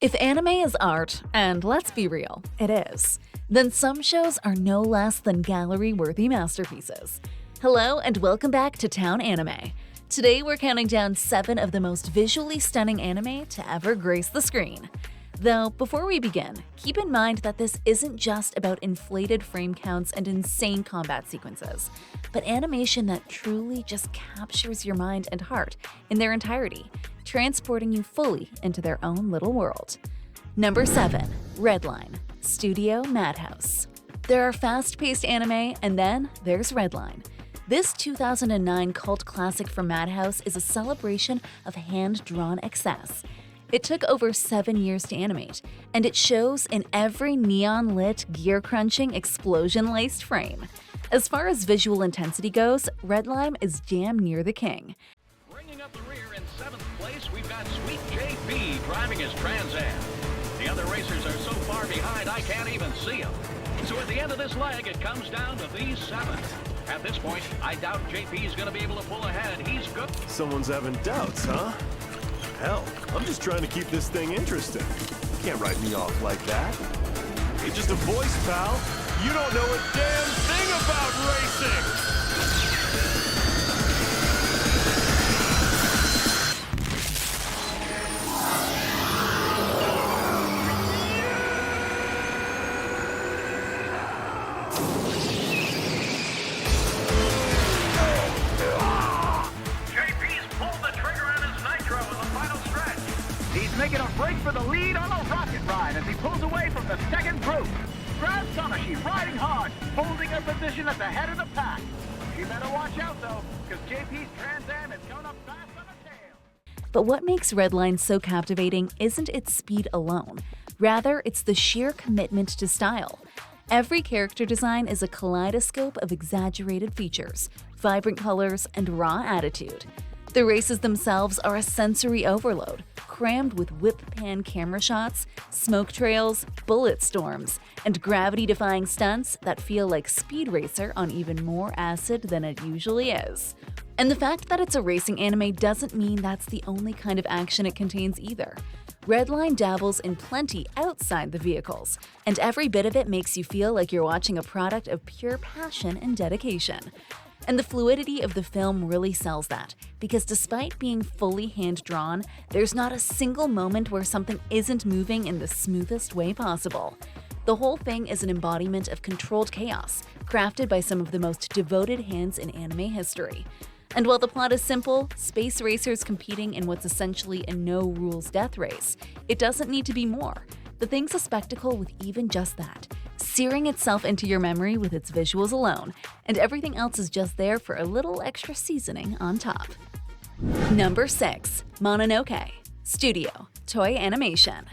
If anime is art, and let's be real, it is, then some shows are no less than gallery-worthy masterpieces. Hello and welcome back to Town Anime. Today we're counting down 7 of the most visually stunning anime to ever grace the screen. Though, before we begin, keep in mind that this isn't just about inflated frame counts and insane combat sequences, but animation that truly just captures your mind and heart in their entirety, transporting you fully into their own little world. Number 7. Redline, Studio Madhouse. There are fast-paced anime, and then there's Redline. This 2009 cult classic from Madhouse is a celebration of hand-drawn excess. It took over 7 years to animate, and it shows in every neon-lit, gear-crunching, explosion-laced frame. As far as visual intensity goes, Redline is damn near the king. Bringing up the rear in 7th place, we've got Sweet JP driving his Trans Am. The other racers are so far behind I can't even see them. So at the end of this leg, it comes down to these 7. At this point, I doubt JP's gonna be able to pull ahead. He's good. Someone's having doubts, huh? Hell, I'm just trying to keep this thing interesting. You can't write me off like that. You're just a voice, pal. You don't know a damn thing about racing! Making a break for the lead on a rocket ride as he pulls away from the second group. Grab Tanashi riding hard, holding her position at the head of the pack. She better watch out though, because JP's Trans Am is going up fast on the tail. But what makes Redline so captivating isn't its speed alone. Rather, it's the sheer commitment to style. Every character design is a kaleidoscope of exaggerated features, vibrant colors, and raw attitude. The races themselves are a sensory overload, crammed with whip-pan camera shots, smoke trails, bullet storms, and gravity-defying stunts that feel like Speed Racer on even more acid than it usually is. And the fact that it's a racing anime doesn't mean that's the only kind of action it contains either. Redline dabbles in plenty outside the vehicles, and every bit of it makes you feel like you're watching a product of pure passion and dedication. And the fluidity of the film really sells that, because despite being fully hand-drawn, there's not a single moment where something isn't moving in the smoothest way possible. The whole thing is an embodiment of controlled chaos, crafted by some of the most devoted hands in anime history. And while the plot is simple, space racers competing in what's essentially a no-rules death race, it doesn't need to be more. The thing's a spectacle with even just that, searing itself into your memory with its visuals alone, and everything else is just there for a little extra seasoning on top. Number 6. Mononoke, Studio, Toei Animation.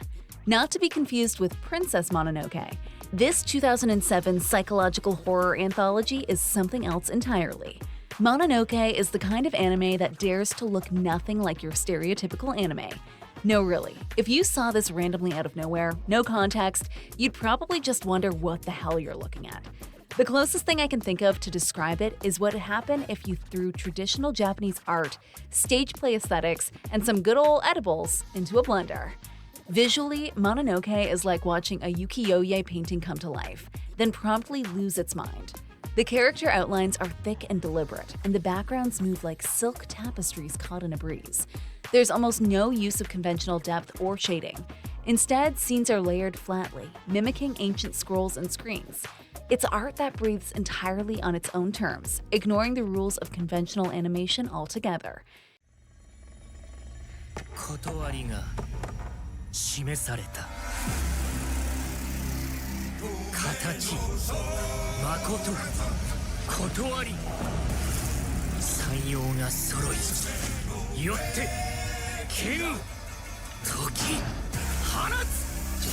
Not to be confused with Princess Mononoke, this 2007 psychological horror anthology is something else entirely. Mononoke is the kind of anime that dares to look nothing like your stereotypical anime. No, really. If you saw this randomly out of nowhere, no context, you'd probably just wonder what the hell you're looking at. The closest thing I can think of to describe it is what would happen if you threw traditional Japanese art, stage play aesthetics, and some good old edibles into a blender. Visually, Mononoke is like watching a ukiyo-e painting come to life, then promptly lose its mind. The character outlines are thick and deliberate, and the backgrounds move like silk tapestries caught in a breeze. There's almost no use of conventional depth or shading. Instead, scenes are layered flatly, mimicking ancient scrolls and screens. It's art that breathes entirely on its own terms, ignoring the rules of conventional animation altogether. 断りが示された。形、誠、断り、三様が揃い、よって剣、時、放つ。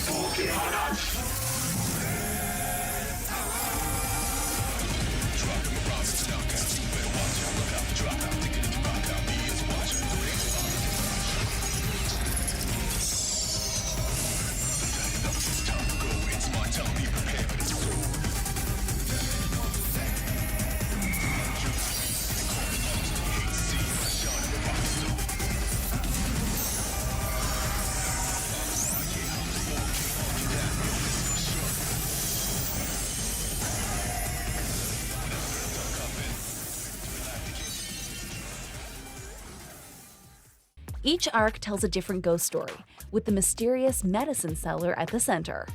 時放つ。Each arc tells a different ghost story, with the mysterious medicine seller at the center.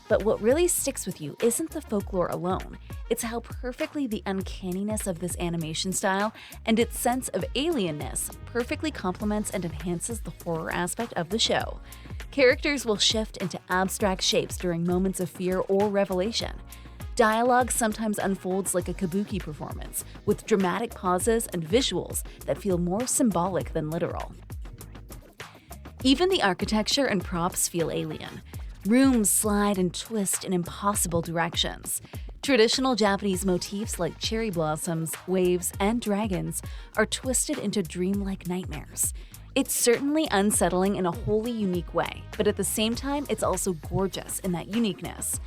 But what really sticks with you isn't the folklore alone, it's how perfectly the uncanniness of this animation style and its sense of alienness perfectly complements and enhances the horror aspect of the show. Characters will shift into abstract shapes during moments of fear or revelation. Dialogue sometimes unfolds like a kabuki performance, with dramatic pauses and visuals that feel more symbolic than literal. Even the architecture and props feel alien. Rooms slide and twist in impossible directions. Traditional Japanese motifs like cherry blossoms, waves, and dragons are twisted into dreamlike nightmares. It's certainly unsettling in a wholly unique way, but at the same time, it's also gorgeous in that uniqueness.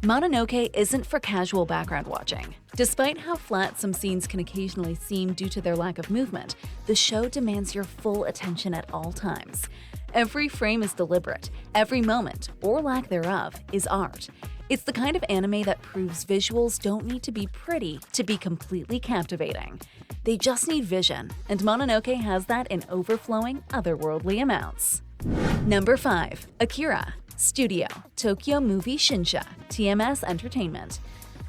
Mononoke isn't for casual background watching. Despite how flat some scenes can occasionally seem due to their lack of movement, the show demands your full attention at all times. Every frame is deliberate, every moment, or lack thereof, is art. It's the kind of anime that proves visuals don't need to be pretty to be completely captivating. They just need vision, and Mononoke has that in overflowing, otherworldly amounts. Number 5. Akira. Studio, Tokyo Movie Shinsha, TMS Entertainment.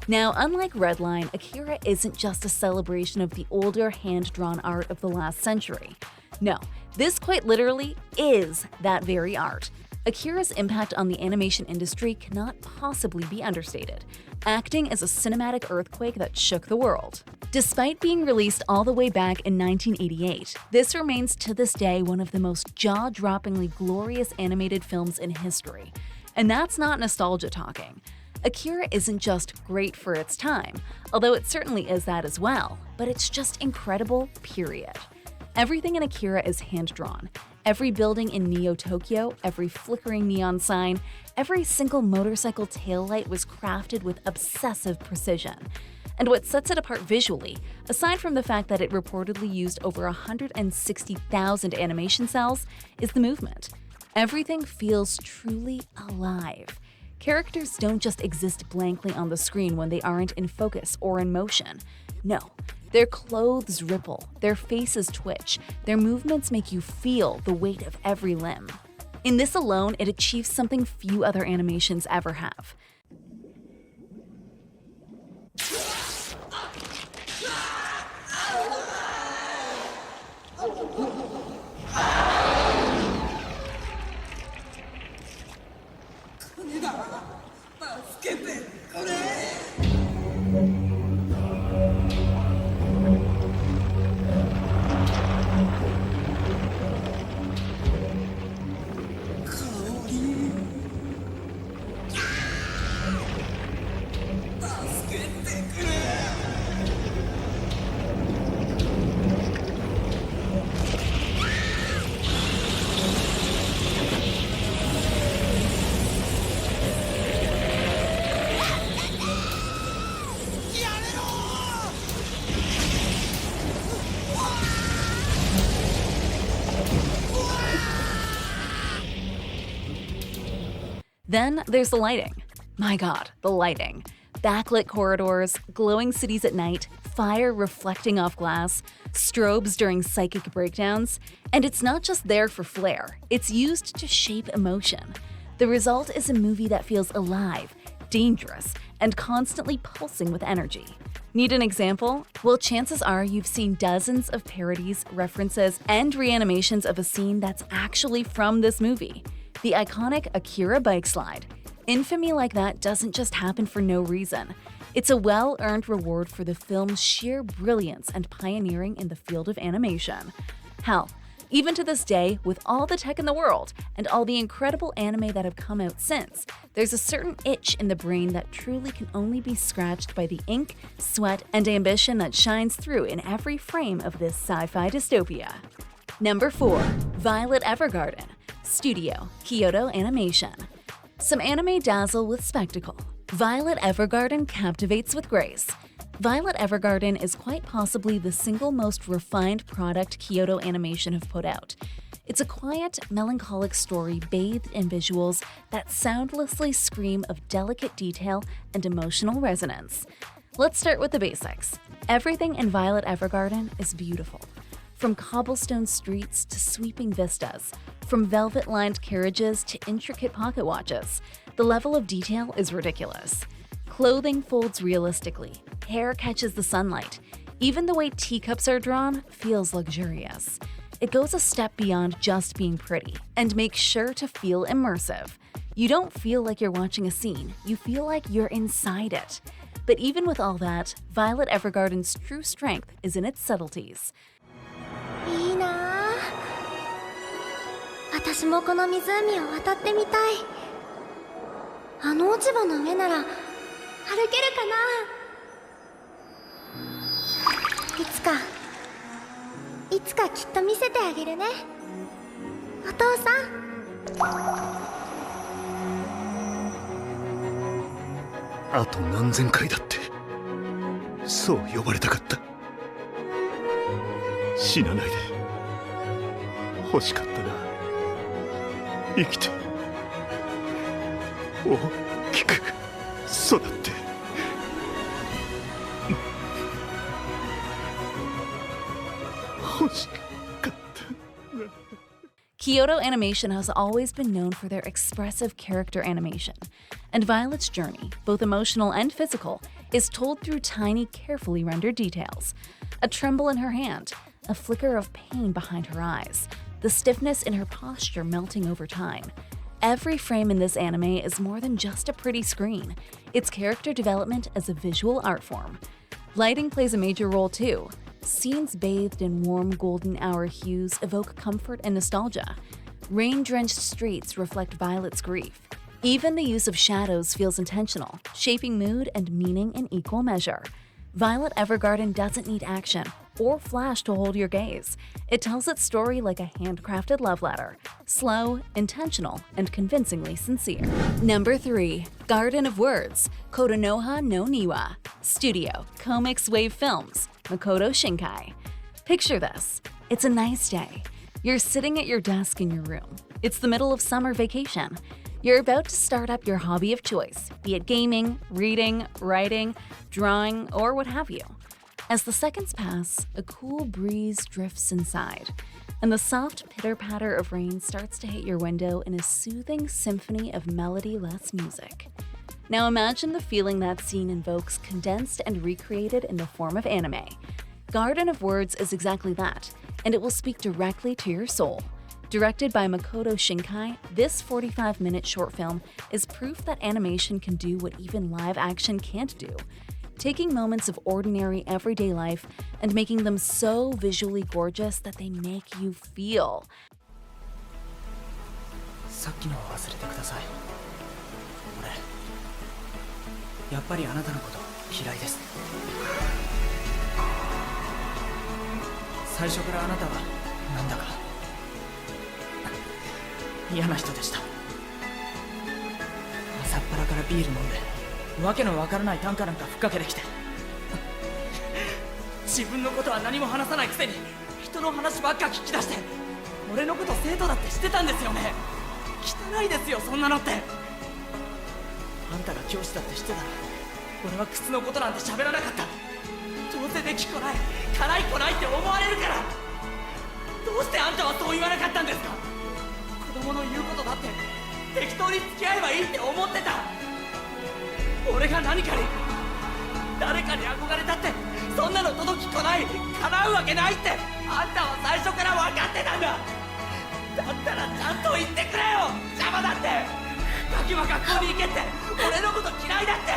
Now, unlike Redline, Akira isn't just a celebration of the older hand-drawn art of the last century. No, this quite literally is that very art. Akira's impact on the animation industry cannot possibly be understated, acting as a cinematic earthquake that shook the world. Despite being released all the way back in 1988, this remains to this day one of the most jaw-droppingly glorious animated films in history. And that's not nostalgia talking. Akira isn't just great for its time, although it certainly is that as well, but it's just incredible, period. Everything in Akira is hand-drawn. Every building in Neo-Tokyo, every flickering neon sign, every single motorcycle taillight was crafted with obsessive precision. And what sets it apart visually, aside from the fact that it reportedly used over 160,000 animation cells, is the movement. Everything feels truly alive. Characters don't just exist blankly on the screen when they aren't in focus or in motion. No. Their clothes ripple, their faces twitch, their movements make you feel the weight of every limb. In this alone, it achieves something few other animations ever have. Then there's the lighting. My god, the lighting. Backlit corridors, glowing cities at night, fire reflecting off glass, strobes during psychic breakdowns. And it's not just there for flair, it's used to shape emotion. The result is a movie that feels alive, dangerous, and constantly pulsing with energy. Need an example? Well, chances are you've seen dozens of parodies, references, and reanimations of a scene that's actually from this movie. The iconic Akira bike slide. Infamy like that doesn't just happen for no reason. It's a well-earned reward for the film's sheer brilliance and pioneering in the field of animation. Hell, even to this day, with all the tech in the world and all the incredible anime that have come out since, there's a certain itch in the brain that truly can only be scratched by the ink, sweat, and ambition that shines through in every frame of this sci-fi dystopia. Number 4. Violet Evergarden. Studio, Kyoto Animation. Some anime dazzle with spectacle. Violet Evergarden captivates with grace. Violet Evergarden is quite possibly the single most refined product Kyoto Animation have put out. It's a quiet, melancholic story bathed in visuals that soundlessly scream of delicate detail and emotional resonance. Let's start with the basics. Everything in Violet Evergarden is beautiful. From cobblestone streets to sweeping vistas, from velvet-lined carriages to intricate pocket watches, the level of detail is ridiculous. Clothing folds realistically, hair catches the sunlight. Even the way teacups are drawn feels luxurious. It goes a step beyond just being pretty and makes sure to feel immersive. You don't feel like you're watching a scene, you feel like you're inside it. But even with all that, Violet Evergarden's true strength is in its subtleties. いいなあ。私もこの湖を渡ってみたい。あの落ち葉の上なら歩けるかな。いつかきっと見せてあげるね。お父さん。あと何千回だってそう呼ばれたかった。死なないで欲しかったな。生きて大きく育って欲しかった。Kyoto Animation has always been known for their expressive character animation, and Violet's journey, both emotional and physical, is told through tiny, carefully rendered details. A tremble in her hand, a flicker of pain behind her eyes, the stiffness in her posture melting over time. Every frame in this anime is more than just a pretty screen. It's character development as a visual art form. Lighting plays a major role too. Scenes bathed in warm golden hour hues evoke comfort and nostalgia. Rain-drenched streets reflect Violet's grief. Even the use of shadows feels intentional, shaping mood and meaning in equal measure. Violet Evergarden doesn't need action or flash to hold your gaze. It tells its story like a handcrafted love letter. Slow, intentional, and convincingly sincere. Number 3. Garden of Words, Kotonoha no Niwa. Studio, CoMix Wave Films, Makoto Shinkai. Picture this. It's a nice day. You're sitting at your desk in your room. It's the middle of summer vacation. You're about to start up your hobby of choice, be it gaming, reading, writing, drawing, or what have you. As the seconds pass, a cool breeze drifts inside, and the soft pitter-patter of rain starts to hit your window in a soothing symphony of melody-less music. Now imagine the feeling that scene invokes condensed and recreated in the form of anime. Garden of Words is exactly that, and it will speak directly to your soul. Directed by Makoto Shinkai, this 45-minute short film is proof that animation can do what even live action can't do, taking moments of ordinary everyday life and making them so visually gorgeous that they make you feel. さっきのは忘れてください。俺やっぱりあなたのこと嫌いです。最初からあなたはなんだか嫌な人でした。朝っぱらからビール飲んでわけのわからない短歌なんかふっかけてきて自分のことは何も話さないくせに人の話ばっか聞き出して俺のこと生徒だって知ってたんですよね。汚いですよそんなのって。あんたが教師だって知ってたら俺は靴のことなんて喋らなかった。どうせできっこない辛いこないって思われるから。どうしてあんたはそう言わなかったんですか。子供の言うことだって適当に付き合えばいいって思ってた。俺が何かに誰かに憧れたってそんなの届きっこない叶うわけないってあんたは最初から分かってたんだ。だったらちゃんと言ってくれよ。邪魔だって。ガキは学校に行けって俺のこと嫌いだって。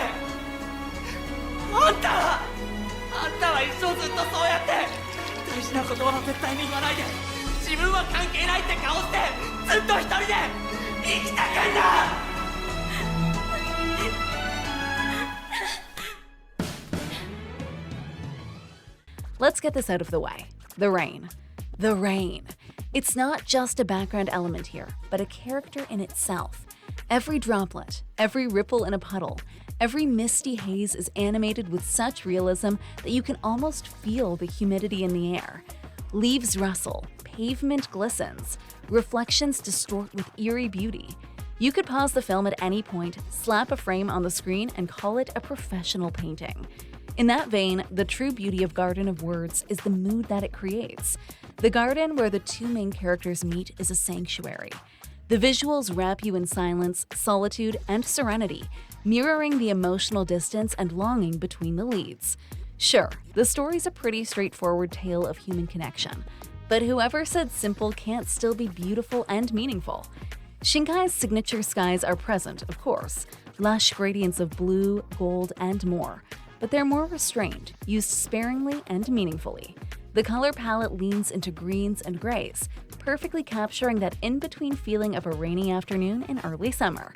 あんたは一生ずっとそうやって大事な言葉は絶対に言わないで自分は関係ないって顔してずっと一人で生きてくんだ。Let's get this out of the way. The rain. The rain. It's not just a background element here, but a character in itself. Every droplet, every ripple in a puddle, every misty haze is animated with such realism that you can almost feel the humidity in the air. Leaves rustle, pavement glistens, reflections distort with eerie beauty. You could pause the film at any point, slap a frame on the screen, and call it a professional painting. In that vein, the true beauty of Garden of Words is the mood that it creates. The garden where the two main characters meet is a sanctuary. The visuals wrap you in silence, solitude, and serenity, mirroring the emotional distance and longing between the leads. Sure, the story's a pretty straightforward tale of human connection, but whoever said simple can't still be beautiful and meaningful. Shinkai's signature skies are present, of course, lush gradients of blue, gold, and more, but they're more restrained, used sparingly and meaningfully. The color palette leans into greens and grays, perfectly capturing that in-between feeling of a rainy afternoon in early summer.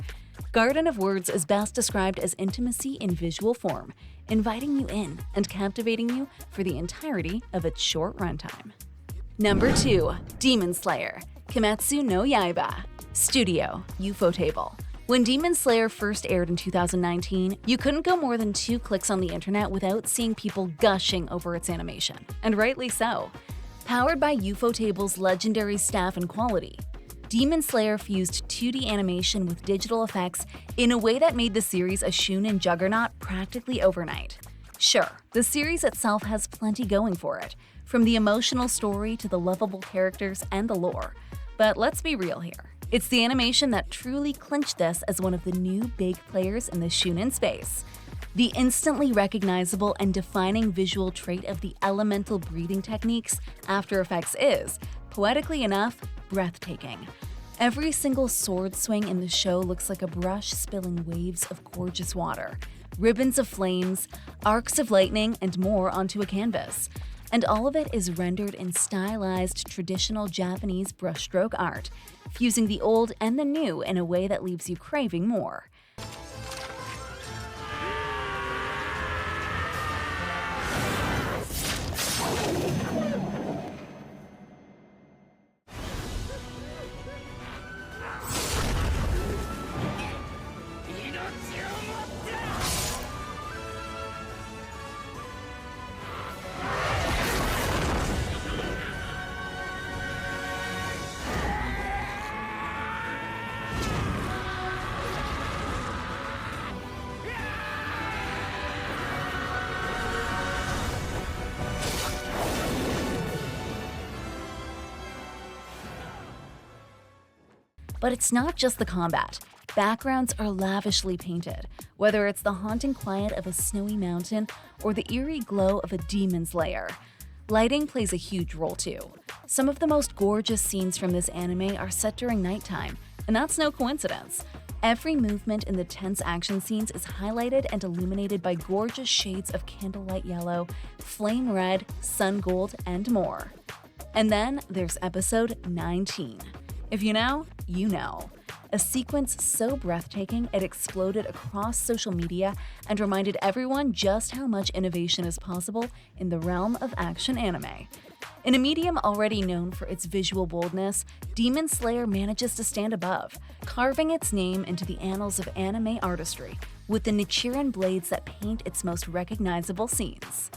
Garden of Words is best described as intimacy in visual form, inviting you in and captivating you for the entirety of its short runtime. Number 2. Demon Slayer, Kimetsu no Yaiba. Studio, ufotable. When Demon Slayer first aired in 2019, you couldn't go more than 2 clicks on the internet without seeing people gushing over its animation, and rightly so. Powered by ufotable's legendary staff and quality, Demon Slayer fused 2D animation with digital effects in a way that made the series a shounen juggernaut practically overnight. Sure, the series itself has plenty going for it, from the emotional story to the lovable characters and the lore. But let's be real here. It's the animation that truly clinched this as one of the new big players in the shounen space. The instantly recognizable and defining visual trait of the elemental breathing techniques After Effects is, poetically enough, breathtaking. Every single sword swing in the show looks like a brush spilling waves of gorgeous water, ribbons of flames, arcs of lightning, and more onto a canvas. And all of it is rendered in stylized, traditional Japanese brushstroke art, fusing the old and the new in a way that leaves you craving more. But it's not just the combat. Backgrounds are lavishly painted, whether it's the haunting quiet of a snowy mountain or the eerie glow of a demon's lair. Lighting plays a huge role too. Some of the most gorgeous scenes from this anime are set during nighttime, and that's no coincidence. Every movement in the tense action scenes is highlighted and illuminated by gorgeous shades of candlelight yellow, flame red, sun gold, and more. And then there's episode 19. If you know, you know. A sequence so breathtaking it exploded across social media and reminded everyone just how much innovation is possible in the realm of action anime. In a medium already known for its visual boldness, Demon Slayer manages to stand above, carving its name into the annals of anime artistry with the Nichiren blades that paint its most recognizable scenes.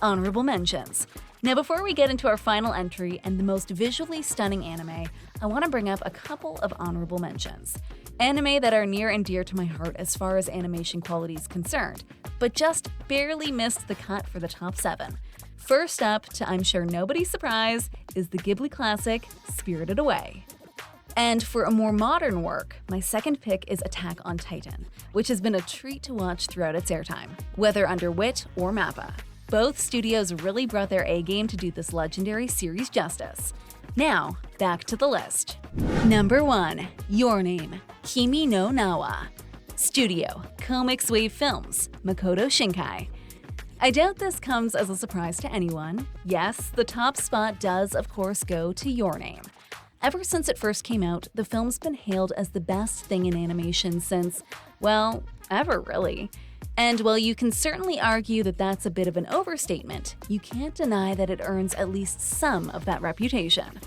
Honorable mentions. Now, before we get into our final entry and the most visually stunning anime, I want to bring up a couple of honorable mentions. Anime that are near and dear to my heart as far as animation quality is concerned, but just barely missed the cut for the top 7. First up, to I'm sure nobody's surprise, is the Ghibli classic Spirited Away. And for a more modern work, my second pick is Attack on Titan, which has been a treat to watch throughout its airtime, whether under WIT or MAPPA. Both studios really brought their A-game to do this legendary series justice. Now, back to the list. Number 1. Your Name, Kimi no Nawa. Studio, CoMix Wave Films, Makoto Shinkai. I doubt this comes as a surprise to anyone. Yes, the top spot does, of course, go to Your Name. Ever since it first came out, the film's been hailed as the best thing in animation since, well, ever really. And while you can certainly argue that that's a bit of an overstatement, you can't deny that it earns at least some of that reputation.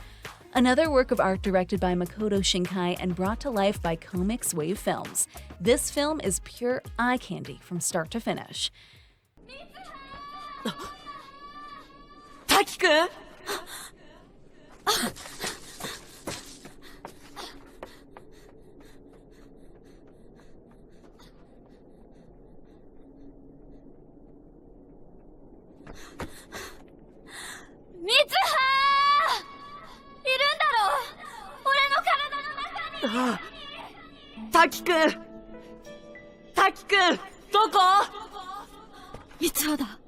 Another work of art directed by Makoto Shinkai and brought to life by CoMix Wave Films. This film is pure eye candy from start to finish. Taki-kun! Mitsuha! 滝くんどこ？いつはだ。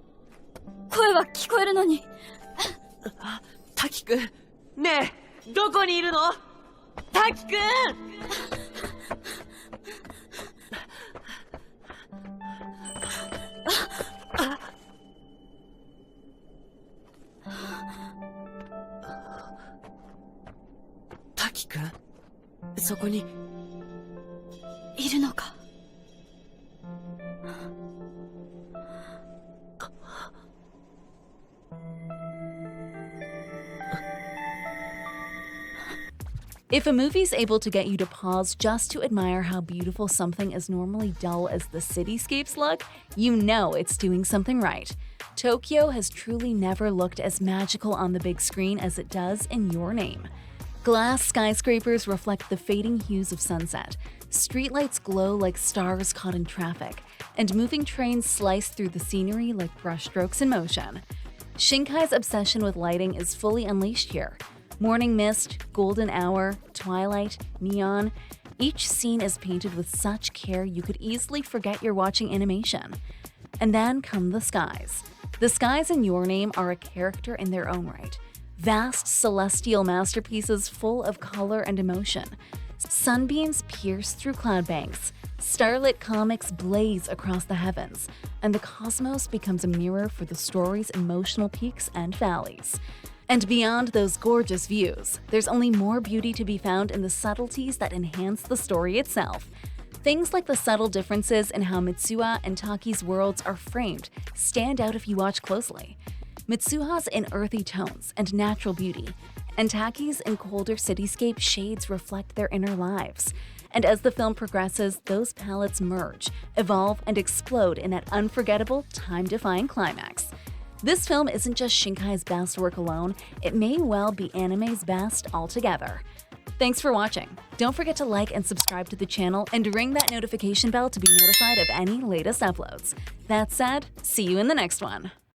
声は聞こえるのに。滝くん、ねえ、どこにいるの？滝くん！滝くん、そこにいるのか。If a movie's able to get you to pause just to admire how beautiful something as normally dull as the cityscapes look, you know it's doing something right. Tokyo has truly never looked as magical on the big screen as it does in Your Name. Glass skyscrapers reflect the fading hues of sunset, streetlights glow like stars caught in traffic, and moving trains slice through the scenery like brushstrokes in motion. Shinkai's obsession with lighting is fully unleashed here. Morning mist, golden hour, twilight, neon. Each scene is painted with such care you could easily forget you're watching animation. And then come the skies. The skies in Your Name are a character in their own right. Vast celestial masterpieces full of color and emotion. Sunbeams pierce through cloud banks. Starlit comics blaze across the heavens, and the cosmos becomes a mirror for the story's emotional peaks and valleys. And beyond those gorgeous views, there's only more beauty to be found in the subtleties that enhance the story itself. Things like the subtle differences in how Mitsuha and Taki's worlds are framed stand out if you watch closely. Mitsuha's in earthy tones and natural beauty, and Taki's in colder cityscape shades reflect their inner lives. And as the film progresses, those palettes merge, evolve, and explode in that unforgettable, time-defying climax. This film isn't just Shinkai's best work alone, it may well be anime's best altogether. Thanks for watching. Don't forget to like and subscribe to the channel and ring that notification bell to be notified of any latest uploads. That said, see you in the next one.